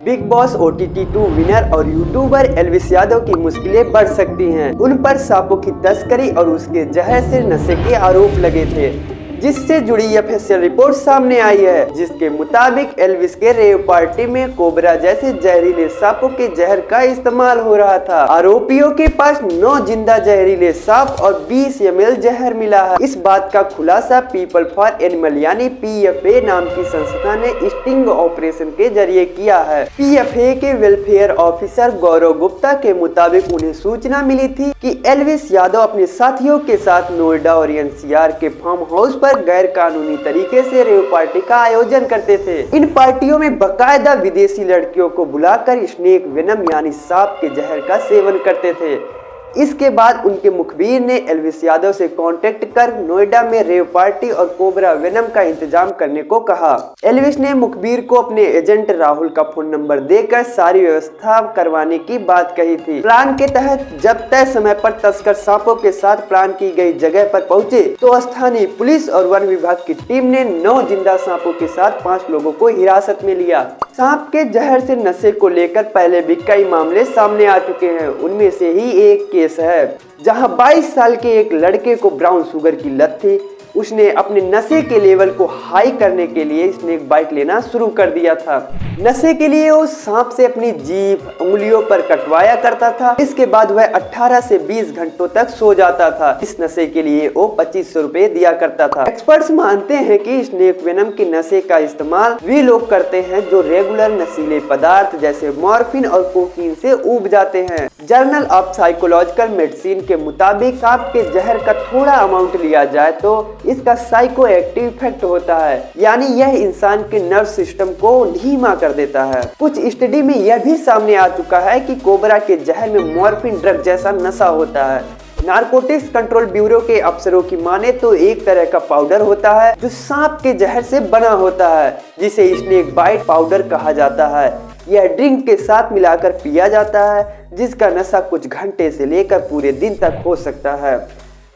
Big boss OTT 2 winner और YouTuber Elvis Yadav की मुश्किलें बढ़ सकती हैं। उन पर सांपों की तस्करी और उसके जहर से नशे के आरोप लगे थे, जिससे जुड़ी ऑफिशियल रिपोर्ट सामने आई है, जिसके मुताबिक एल्विस के रेव पार्टी में कोबरा जैसे जहरीले सांपों के जहर का इस्तेमाल हो रहा था। आरोपियों के पास 9 जिंदा जहरीले सांप और 20 ml जहर मिला है। इस बात का खुलासा पीपल फॉर एनिमल यानी PFA नाम की संस्था ने स्टिंग ऑपरेशन के जरिए किया है। PFA के वेलफेयर ऑफिसर गौरव गुप्ता के मुताबिक उन्हें सूचना मिली थी कि एल्विस यादव अपने साथियों के साथ नोएडा और NCR के फार्म हाउस पर गैर कानूनी तरीके से रेव पार्टी का आयोजन करते थे। इन पार्टियों में बकायदा विदेशी लड़कियों को बुलाकर स्नेक वेनम यानी सांप के जहर का सेवन करते थे। इसके बाद उनके मुखबिर ने एल्विस यादव से कांटेक्ट कर नोएडा में रेव पार्टी और कोबरा वेनम का इंतजाम करने को कहा। एल्विस ने मुखबिर को अपने एजेंट राहुल का फोन नंबर देकर सारी व्यवस्था करवाने की बात कही थी। प्लान के तहत जब तय समय पर तस्कर सांपों के साथ प्लान की गई जगह पर पहुंचे तो स्थानीय पुलिस और वन विभाग की टीम ने 9 जिंदा सांपों के साथ 5 लोगों को हिरासत में लिया। सांप के जहर से नशे को लेकर पहले भी कई मामले सामने आ चुके हैं। उनमें से ही एक केस है जहां 22 साल के एक लड़के को ब्राउन शुगर की लत थी। उसने अपने नशे के लेवल को हाई करने के लिए स्नेक बाइट लेना शुरू कर दिया था। नशे के लिए वो सांप से अपनी जीभ उंगलियों पर कटवाया करता था। इसके बाद वह 18 से 20 घंटों तक सो जाता था। इस नशे के लिए वो 2500 रुपए दिया करता था। एक्सपर्ट्स मानते हैं कि स्नेक वेनम के नशे का इस्तेमाल वे लोग करते हैं जो रेगुलर नशीले पदार्थ जैसे मॉर्फिन और कोकीन से ऊब जाते हैं। जर्नल ऑफ साइकोलॉजिकल मेडिसिन के मुताबिक सांप के जहर का थोड़ा अमाउंट लिया जाए तो इसका साइको एक्टिव इफेक्ट होता है, यानी यह इंसान के नर्व सिस्टम को धीमा कर देता है। कुछ स्टडी में यह भी सामने आ चुका है कि कोबरा के जहर में मॉर्फिन ड्रग जैसा नशा होता है। नारकोटिक्स कंट्रोल ब्यूरो के अफसरों की माने तो एक तरह का पाउडर होता है जो सांप के जहर से बना होता है, जिसे स्नेक बाइट पाउडर कहा जाता है। यह ड्रिंक के साथ मिलाकर पिया जाता है, जिसका नशा कुछ घंटे से लेकर पूरे दिन तक हो सकता है।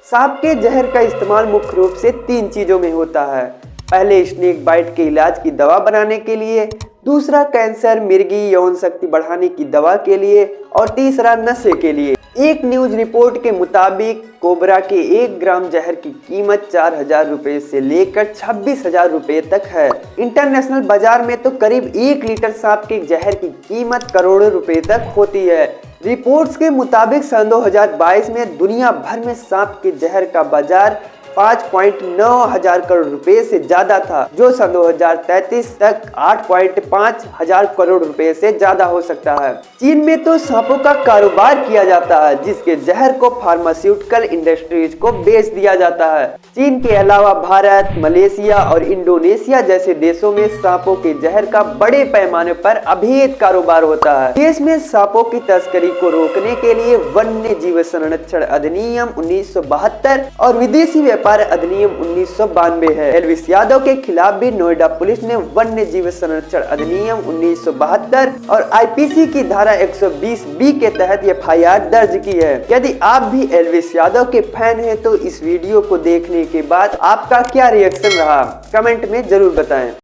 सांप के जहर का इस्तेमाल मुख्य रूप से 3 चीजों में होता है। पहले स्नेक बाइट के इलाज की दवा बनाने के लिए, दूसरा कैंसर, मिर्गी, यौन शक्ति बढ़ाने की दवा के लिए और तीसरा नशे के लिए। एक न्यूज रिपोर्ट के मुताबिक कोबरा के 1 ग्राम जहर की कीमत 4000 रुपए से लेकर 26,000 रुपए तक है। इंटरनेशनल बाजार में तो करीब 1 लीटर सांप के जहर की कीमत करोड़ों रुपए तक होती है। रिपोर्ट्स के मुताबिक सन 2022 में दुनिया भर में सांप के जहर का बाजार 5.9 हजार करोड़ रुपए से ज्यादा था, जो सन 2033 तक 8.5 हजार करोड़ रुपए से ज्यादा हो सकता है। चीन में तो सांपों का कारोबार किया जाता है, जिसके जहर को फार्मास्यूटिकल इंडस्ट्रीज को बेच दिया जाता है। चीन के अलावा भारत, मलेशिया और इंडोनेशिया जैसे देशों में सांपों के जहर का बड़े पैमाने पर अवैध कारोबार होता है। देश में सांपों की तस्करी को रोकने के लिए वन्य जीव संरक्षण अधिनियम 1972 और विदेशी व्यापार अधिनियम 1992 है। एल्विस यादव के खिलाफ भी नोएडा पुलिस ने वन्य जीव संरक्षण अधिनियम 1972 और IPC की धारा 120B के तहत FIR दर्ज की है। यदि आप भी एल्विस यादव के फैन हैं तो इस वीडियो को देखने के बाद आपका क्या रिएक्शन रहा, कमेंट में जरूर बताएं।